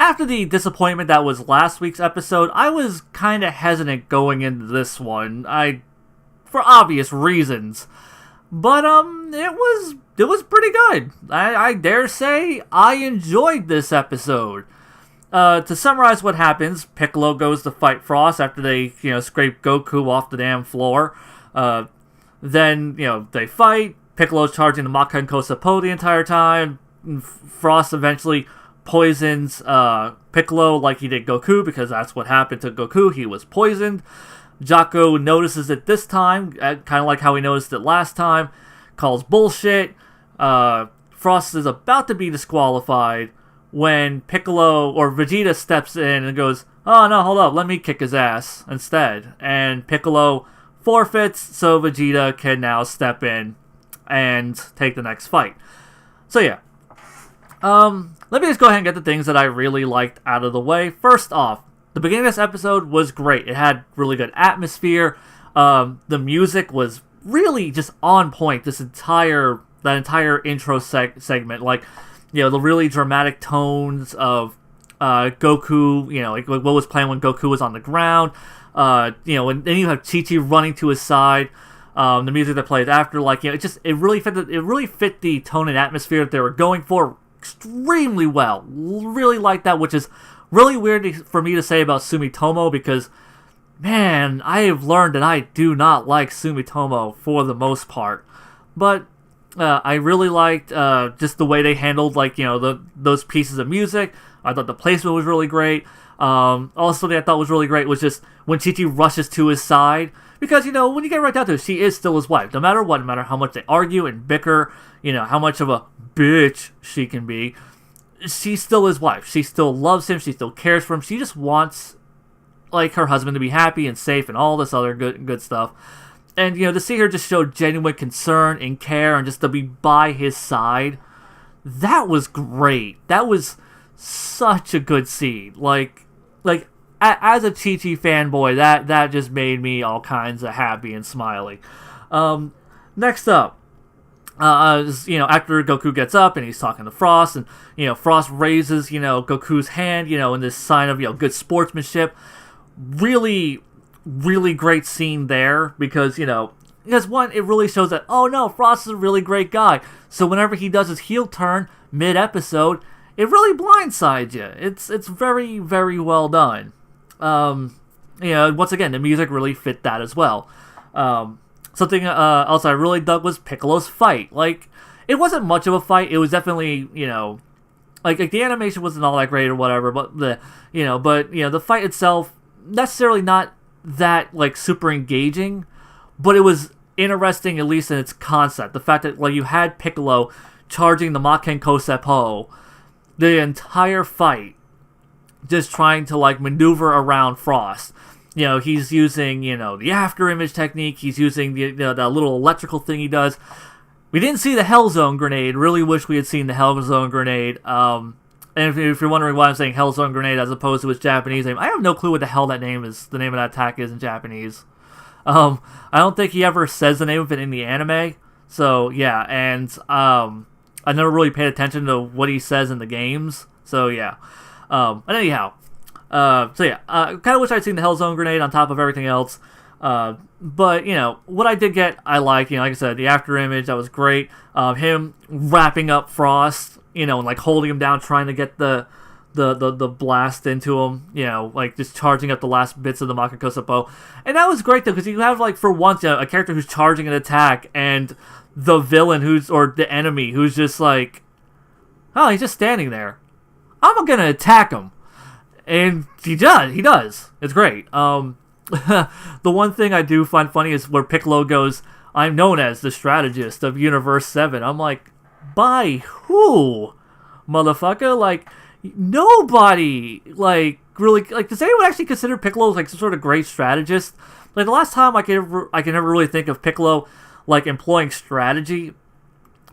after the disappointment that was last week's episode, I was kind of hesitant going into this one. For obvious reasons. But it was pretty good. I dare say I enjoyed this episode. To summarize what happens, Piccolo goes to fight Frost after they, scrape Goku off the damn floor. Then, they fight. Piccolo's charging the Makenko Seppo the entire time. Frost eventually poisons Piccolo like he did Goku, because that's what happened to Goku. He was poisoned. Jaco notices it this time, kind of like how he noticed it last time, calls bullshit. Frost is about to be disqualified when Piccolo or Vegeta steps in and goes, "Oh no, hold up, let me kick his ass instead." And Piccolo forfeits, so Vegeta can now step in and take the next fight. So yeah. Let me just go ahead and get the things that I really liked out of the way. First off, the beginning of this episode was great. It had really good atmosphere. The music was really just on point. That entire intro segment, like, the really dramatic tones of Goku. Like what was playing when Goku was on the ground. And then you have Chi-Chi running to his side. The music that plays after, it really fit the tone and atmosphere that they were going for extremely well. Really like that, which is really weird for me to say about Sumitomo, because, man, I have learned that I do not like Sumitomo for the most part. But I really liked just the way they handled, those pieces of music. I thought the placement was really great. Also, something I thought was really great was just when Chi-Chi rushes to his side. Because, when you get right down to it, she is still his wife. No matter what, no matter how much they argue and bicker, how much of a bitch she can be, she's still his wife. She still loves him. She still cares for him. She just wants, her husband to be happy and safe and all this other good stuff. And, to see her just show genuine concern and care and just to be by his side, that was great. That was such a good scene. As a Chi-Chi fanboy, that just made me all kinds of happy and smiley. Next up, after Goku gets up and he's talking to Frost, and, Frost raises, Goku's hand, in this sign of, good sportsmanship. Really, really great scene there, because, one, it really shows that, oh no, Frost is a really great guy. So whenever he does his heel turn mid-episode, it really blindsides you. It's very, very well done. Once again, the music really fit that as well. Something else I really dug was Piccolo's fight. It wasn't much of a fight. It was definitely, the animation wasn't all that great or whatever, but the fight itself, necessarily not that, super engaging, but it was interesting, at least in its concept. The fact that, you had Piccolo charging the Makenko Seppo the entire fight, just trying to, maneuver around Frost. He's using, the after image technique. He's using the little electrical thing he does. We didn't see the Hell Zone grenade. Really wish we had seen the Hell Zone grenade. And if you're wondering why I'm saying Hell Zone grenade as opposed to its Japanese name, I have no clue what the hell the name of that attack is in Japanese. I don't think he ever says the name of it in the anime. So, yeah, and I never really paid attention to what he says in the games. So, yeah. And anyhow, kind of wish I'd seen the Hell Zone grenade on top of everything else. But, what I did get, I liked. Like I said, the after image, that was great. Him wrapping up Frost, and, holding him down, trying to get the blast into him, just charging up the last bits of the Makenko Seppo. And that was great, though, because you have, for once, a character who's charging an attack, and the villain or the enemy who's just he's just standing there. I'm gonna attack him. And he does. It's great. The one thing I do find funny is where Piccolo goes, "I'm known as the strategist of Universe 7. I'm like, by who? Motherfucker? Nobody, really, does anyone actually consider Piccolo, some sort of great strategist? The last time I can never really think of Piccolo, employing strategy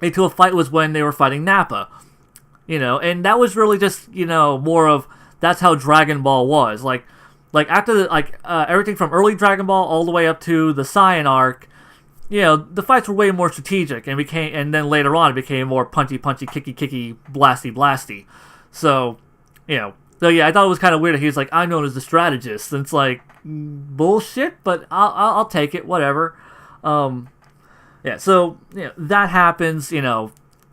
into a fight was when they were fighting Nappa. And that was really just, more of, that's how Dragon Ball was. After everything from early Dragon Ball all the way up to the Saiyan arc, the fights were way more strategic, and then later on it became more punchy, kicky, blasty. So, So yeah, I thought it was kind of weird that he was like, I'm known as the strategist. And it's like, bullshit, but I'll take it, whatever. Yeah, so that happens,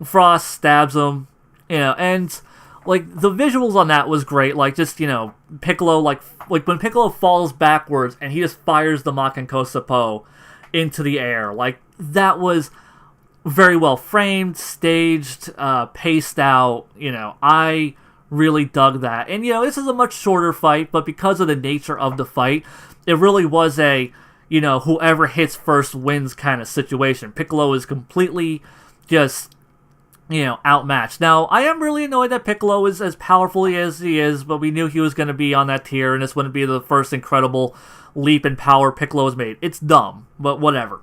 Frost stabs him, and like the visuals on that was great. Like just, Piccolo, like when Piccolo falls backwards and he just fires the Makenko Seppo into the air. Like that was very well framed, staged, paced out. I really dug that. And this is a much shorter fight, but because of the nature of the fight, it really was a whoever hits first wins kind of situation. Piccolo is completely just outmatched. Now, I am really annoyed that Piccolo is as powerful as he is, but we knew he was going to be on that tier, and this wouldn't be the first incredible leap in power Piccolo has made. It's dumb, but whatever.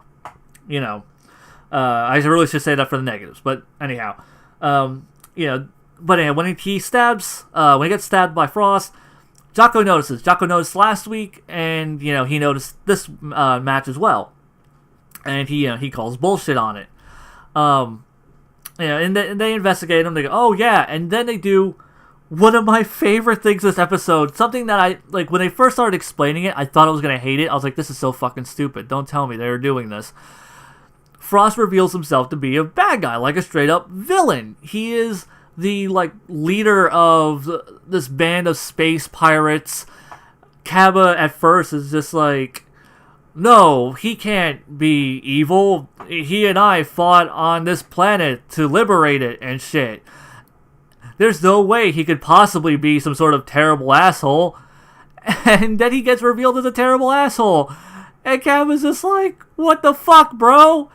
I really should say that for the negatives, but anyhow. But anyway, when he stabs, when he gets stabbed by Frost, Jocko notices. Jocko noticed last week, and he noticed this match as well, and he calls bullshit on it. And they investigate him. They go, oh yeah, and then they do one of my favorite things this episode. Something that I like when they first started explaining it. I thought I was gonna hate it. I was like, this is so fucking stupid. Don't tell me they were doing this. Frost reveals himself to be a bad guy, like a straight up villain. He is the leader of this band of space pirates. Kaba at first is just like, no, he can't be evil. He and I fought on this planet to liberate it and shit. There's no way he could possibly be some sort of terrible asshole. And then he gets revealed as a terrible asshole. And Kaba's just like, what the fuck, bro?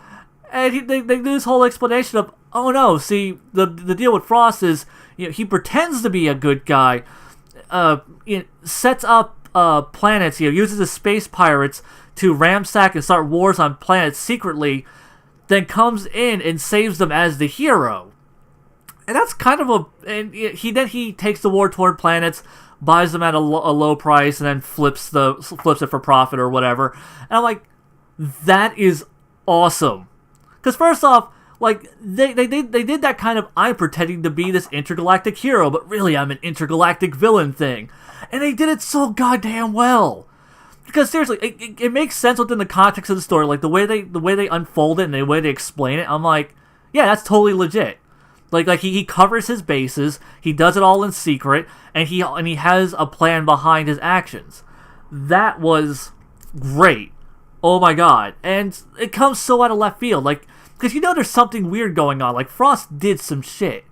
And they do this whole explanation of, oh no, see, the deal with Frost is, he pretends to be a good guy, sets up planets, uses the space pirates to ransack and start wars on planets secretly, then comes in and saves them as the hero. And that's kind of he takes the war toward planets, buys them at a low price, and then flips it for profit or whatever. And I'm like, that is awesome. Because first off, they did that kind of I'm pretending to be this intergalactic hero, but really I'm an intergalactic villain thing. And they did it so goddamn well. Because seriously, it makes sense within the context of the story, like the way they unfold it and the way they explain it. I'm like, yeah, that's totally legit. Like he covers his bases, he does it all in secret, and he has a plan behind his actions. That was great. Oh my god. And it comes so out of left field, because there's something weird going on. Like, Frost did some shit.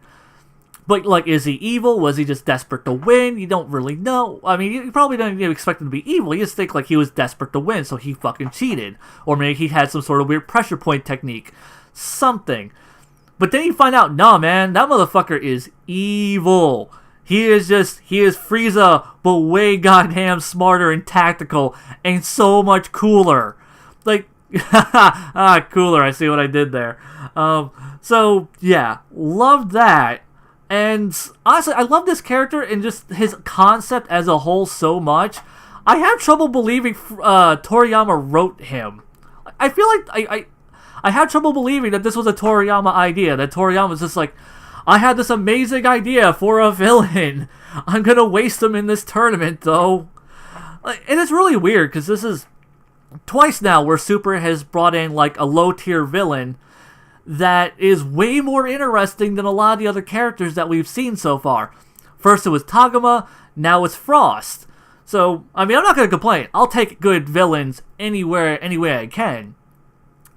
But, is he evil? Was he just desperate to win? You don't really know. I mean, you probably don't even expect him to be evil. You just think, he was desperate to win, so he fucking cheated. Or maybe he had some sort of weird pressure point technique. Something. But then you find out, nah, man, that motherfucker is evil. He is Frieza, but way goddamn smarter and tactical, and so much cooler. Cooler, I see what I did there. So, yeah, loved that. And honestly, I love this character and just his concept as a whole so much. I have trouble believing Toriyama wrote him. I feel like I had trouble believing that this was a Toriyama idea, that Toriyama was just like, I had this amazing idea for a villain. I'm gonna waste him in this tournament, though. And it's really weird, because this is twice now where Super has brought in, a low-tier villain that is way more interesting than a lot of the other characters that we've seen so far. First it was Taguma, now it's Frost. So, I mean, I'm not gonna complain. I'll take good villains any way I can.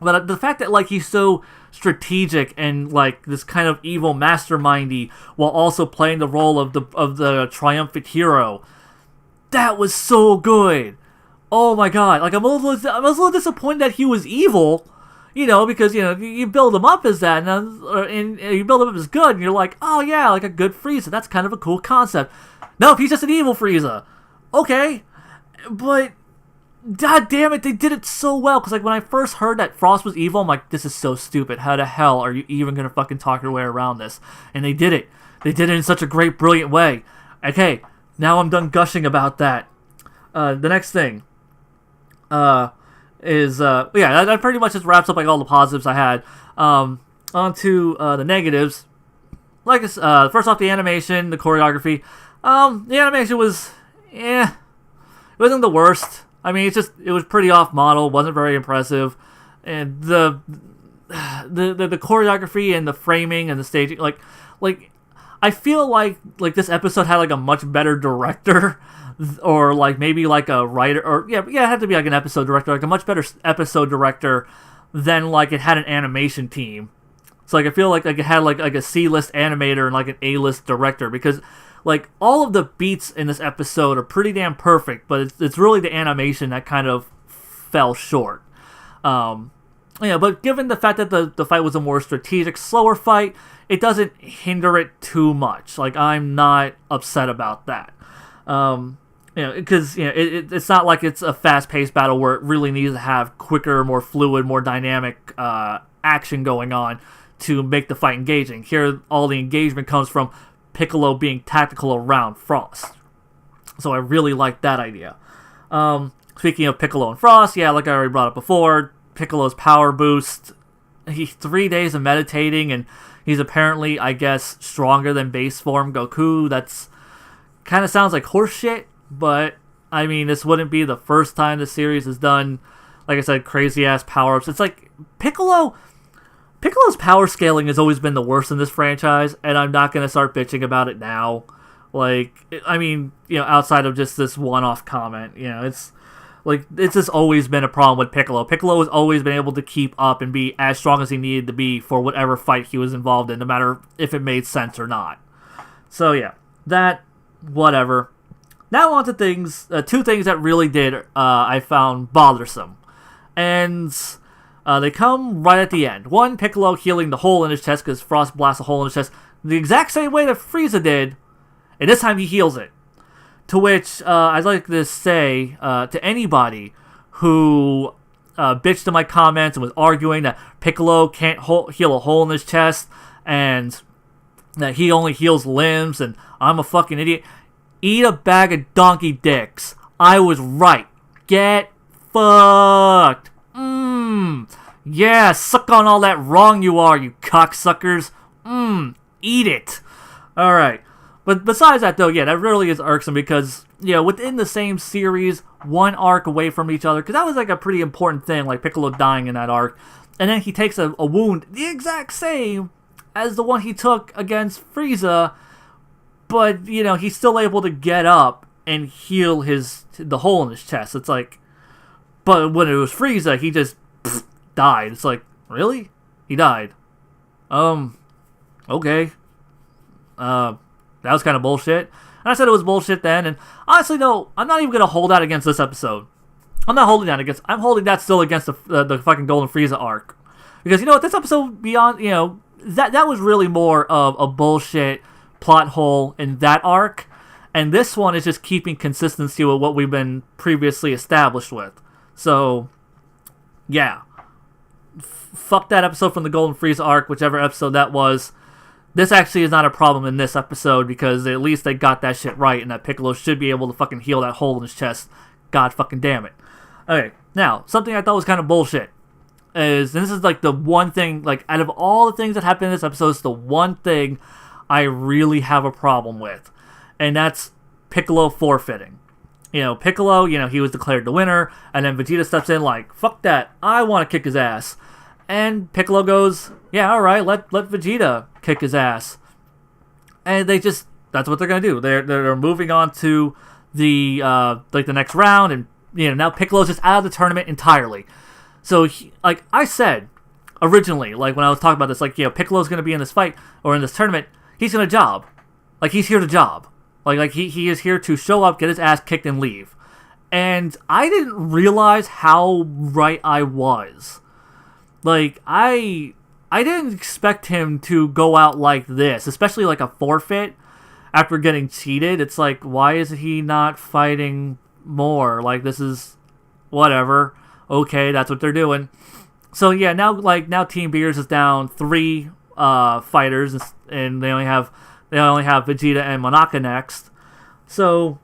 But the fact that, he's so strategic and, this kind of evil mastermindy while also playing the role of the triumphant hero, that was so good. Oh my god. I was a little disappointed that he was evil, because, you build him up as that, and you build him up as good, and you're like, oh yeah, a good Frieza. That's kind of a cool concept. No, he's just an evil Frieza. Okay. But god damn it, they did it so well. Because, when I first heard that Frost was evil, I'm like, this is so stupid. How the hell are you even going to fucking talk your way around this? And they did it. They did it in such a great, brilliant way. Okay, now I'm done gushing about that. The next thing is, that pretty much just wraps up, all the positives I had. On to the negatives. First off, the animation, the choreography. The animation was, it wasn't the worst. I mean, it was pretty off model, wasn't very impressive, and the choreography and the framing and the staging, like I feel like this episode had like a much better director, or like maybe like a writer, or it had to be like an episode director, like a much better episode director than like it had an animation team. So like I feel like it had like a C-list animator and like an A-list director, because like all of the beats in this episode are pretty damn perfect, but it's really the animation that kind of fell short. But given the fact that the fight was a more strategic, slower fight, it doesn't hinder it too much. Like, I'm not upset about that. Because it's not like it's a fast-paced battle where it really needs to have quicker, more fluid, more dynamic action going on to make the fight engaging. Here, all the engagement comes from Piccolo being tactical around Frost. So I really like that idea. Speaking of Piccolo and Frost, like I already brought up before, Piccolo's power boost. He's 3 days of meditating, and he's apparently, I guess, stronger than base form Goku. That's kind of sounds like horseshit, but I mean, this wouldn't be the first time the series has done, like I said, crazy ass power ups. It's like Piccolo's power scaling has always been the worst in this franchise, and I'm not gonna start bitching about it now. Like, I mean, outside of just this one-off comment, it's just always been a problem with Piccolo. Piccolo has always been able to keep up and be as strong as he needed to be for whatever fight he was involved in, no matter if it made sense or not. So that, whatever. Now on to things, two things that really did, I found bothersome. And they come right at the end. One, Piccolo healing the hole in his chest because Frost blasts a hole in his chest the exact same way that Frieza did, and this time he heals it. To which I'd like to say to anybody who bitched in my comments and was arguing that Piccolo can't heal a hole in his chest and that he only heals limbs and I'm a fucking idiot. Eat a bag of donkey dicks. I was right. Get fucked. Yeah, suck on all that wrong you are, you cocksuckers. Eat it. Alright. But besides that, though, that really is irksome because, within the same series, one arc away from each other, because that was like a pretty important thing, like Piccolo dying in that arc, and then he takes a wound the exact same as the one he took against Frieza, but, he's still able to get up and heal the hole in his chest. It's like, but when it was Frieza, he just died. It's like, really? He died. Okay. That was kind of bullshit. And I said it was bullshit then, and honestly, no, I'm not even going to hold that against this episode. I'm holding that still against the fucking Golden Frieza arc. Because, this episode beyond, that was really more of a bullshit plot hole in that arc, and this one is just keeping consistency with what we've been previously established with. So, fuck that episode from the Golden Frieza arc, whichever episode that was. This actually is not a problem in this episode because at least they got that shit right and that Piccolo should be able to fucking heal that hole in his chest. God fucking damn it. Okay, now, something I thought was kind of bullshit is, and this is like the one thing, like out of all the things that happened in this episode, it's the one thing I really have a problem with. And that's Piccolo forfeiting. Piccolo, he was declared the winner, and then Vegeta steps in like, fuck that, I want to kick his ass. And Piccolo goes, alright, let Vegeta kick his ass. And that's what they're gonna do. They're moving on to the the next round, and now Piccolo's just out of the tournament entirely. So like I said originally, like when I was talking about this, like Piccolo's gonna be in this fight or in this tournament, he's gonna job. Like he's here to job. Like he is here to show up, get his ass kicked, and leave. And I didn't realize how right I was. Like, I didn't expect him to go out like this, especially like a forfeit after getting cheated. It's like, why is he not fighting more? Like, this is whatever. Okay, that's what they're doing. So now Team Beers is down 3 fighters, and they only have Vegeta and Monaka next. So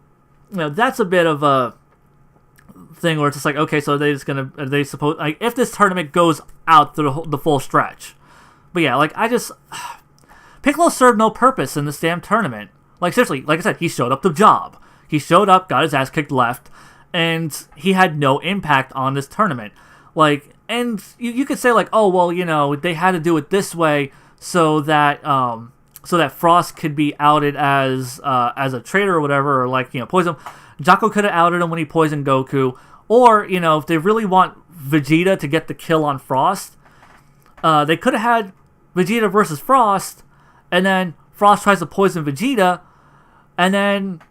that's a bit of a thing where it's just like, okay, so if this tournament goes out through the full stretch. But Piccolo served no purpose in this damn tournament. Like, seriously, like I said, he showed up to the job. He showed up, got his ass kicked left, and he had no impact on this tournament. Like, and you could say, like, oh, well, you know, they had to do it this way so that Frost could be outed as a traitor or whatever, or, like, you know, poison him. Jaco could have outed him when he poisoned Goku. Or, you know, if they really want Vegeta to get the kill on Frost, they could have had Vegeta versus Frost, and then Frost tries to poison Vegeta, and then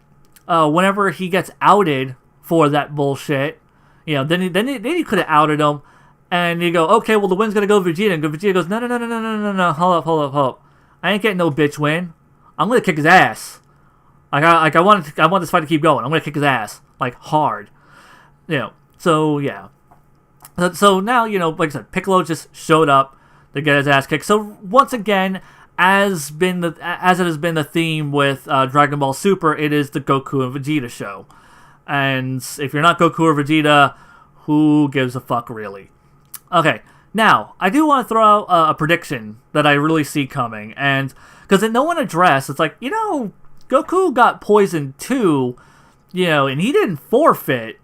whenever he gets outed for that bullshit, you know, then he could have outed him, and you go, okay, well, the win's gonna go Vegeta, and Vegeta goes, no, hold up, I ain't getting no bitch win. I'm gonna kick his ass. I want this fight to keep going. I'm gonna kick his ass, like, hard. You know, so yeah. So now, you know, like I said, Piccolo just showed up to get his ass kicked. So once again, as it has been the theme with Dragon Ball Super, it is the Goku and Vegeta show. And if you're not Goku or Vegeta, who gives a fuck, really? Okay, now, I do want to throw out a prediction that I really see coming. And, because no one addressed, it's like, you know, Goku got poisoned too, you know, and he didn't forfeit.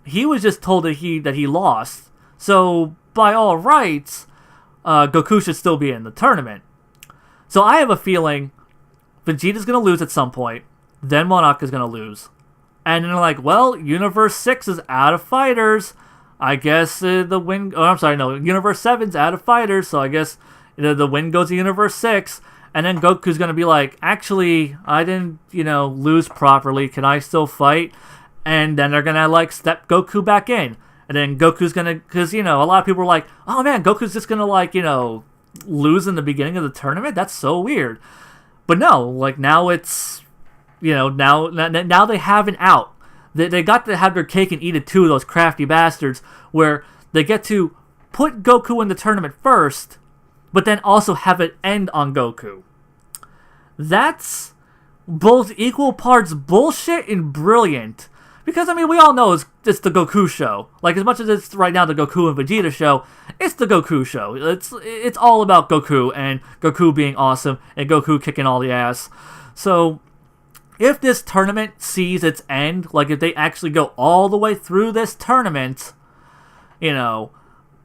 He was just told that he lost. So, by all rights, Goku should still be in the tournament. So I have a feeling Vegeta's going to lose at some point, then Monarch is going to lose. And then they're like, well, Universe 6 is out of fighters. I guess Universe 7's out of fighters, so I guess the win goes to Universe 6. And then Goku's going to be like, actually, I didn't, you know, lose properly. Can I still fight? And then they're going to, like, step Goku back in. And then Goku's going to, because, you know, a lot of people were like, oh man, Goku's just going to, like, you know, lose in the beginning of the tournament? That's so weird. But no, like, now it's, you know, now they have an out. They got to have their cake and eat it too, those crafty bastards, where they get to put Goku in the tournament first, but then also have it end on Goku. That's both equal parts bullshit and brilliant. Because, I mean, we all know it's the Goku show. Like, as much as it's right now the Goku and Vegeta show, it's the Goku show. It's all about Goku, and Goku being awesome, and Goku kicking all the ass. So, if this tournament sees its end, like, if they actually go all the way through this tournament, you know,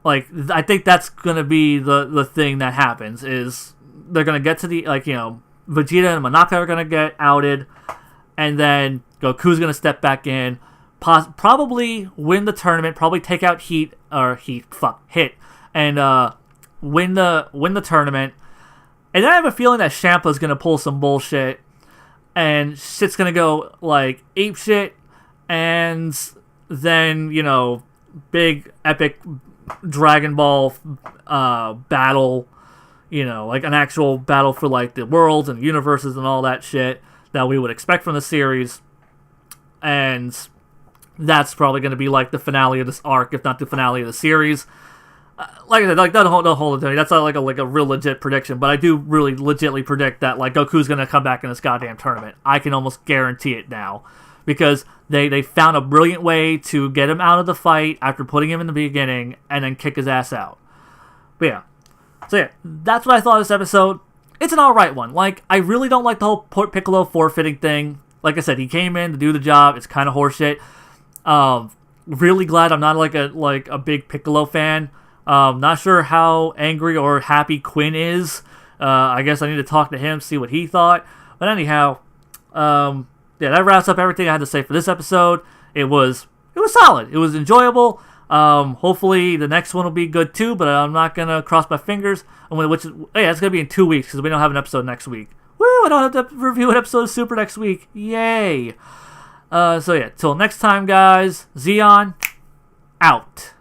like, I think that's gonna be the thing that happens, is they're gonna get to the, like, you know, Vegeta and Monaka are gonna get outed, and then Goku's gonna step back in, probably win the tournament, probably take out Hit, and win the tournament. And then I have a feeling that Shampa's gonna pull some bullshit, and shit's gonna go, like, ape shit, and then, you know, big epic Dragon Ball battle, you know, like an actual battle for, like, the worlds and universes and all that shit that we would expect from the series. And that's probably going to be, like, the finale of this arc, if not the finale of the series. Like I said, like, don't hold it to me. That's not like a real legit prediction, but I do really legitly predict that, like, Goku's going to come back in this goddamn tournament. I can almost guarantee it now, because they found a brilliant way to get him out of the fight after putting him in the beginning and then kick his ass out. But yeah. So yeah, that's what I thought of this episode. It's an alright one. Like, I really don't like the whole Piccolo forfeiting thing. Like I said, he came in to do the job. It's kind of horseshit. Really glad I'm not like a big Piccolo fan. Not sure how angry or happy Quinn is. I guess I need to talk to him, see what he thought. But anyhow, yeah, that wraps up everything I had to say for this episode. It was solid. It was enjoyable. Hopefully the next one will be good too, but I'm not gonna cross my fingers. It's gonna be in 2 weeks because we don't have an episode next week. Woo! I don't have to review an episode of Super next week. Yay! So yeah, till next time, guys. Zeon out.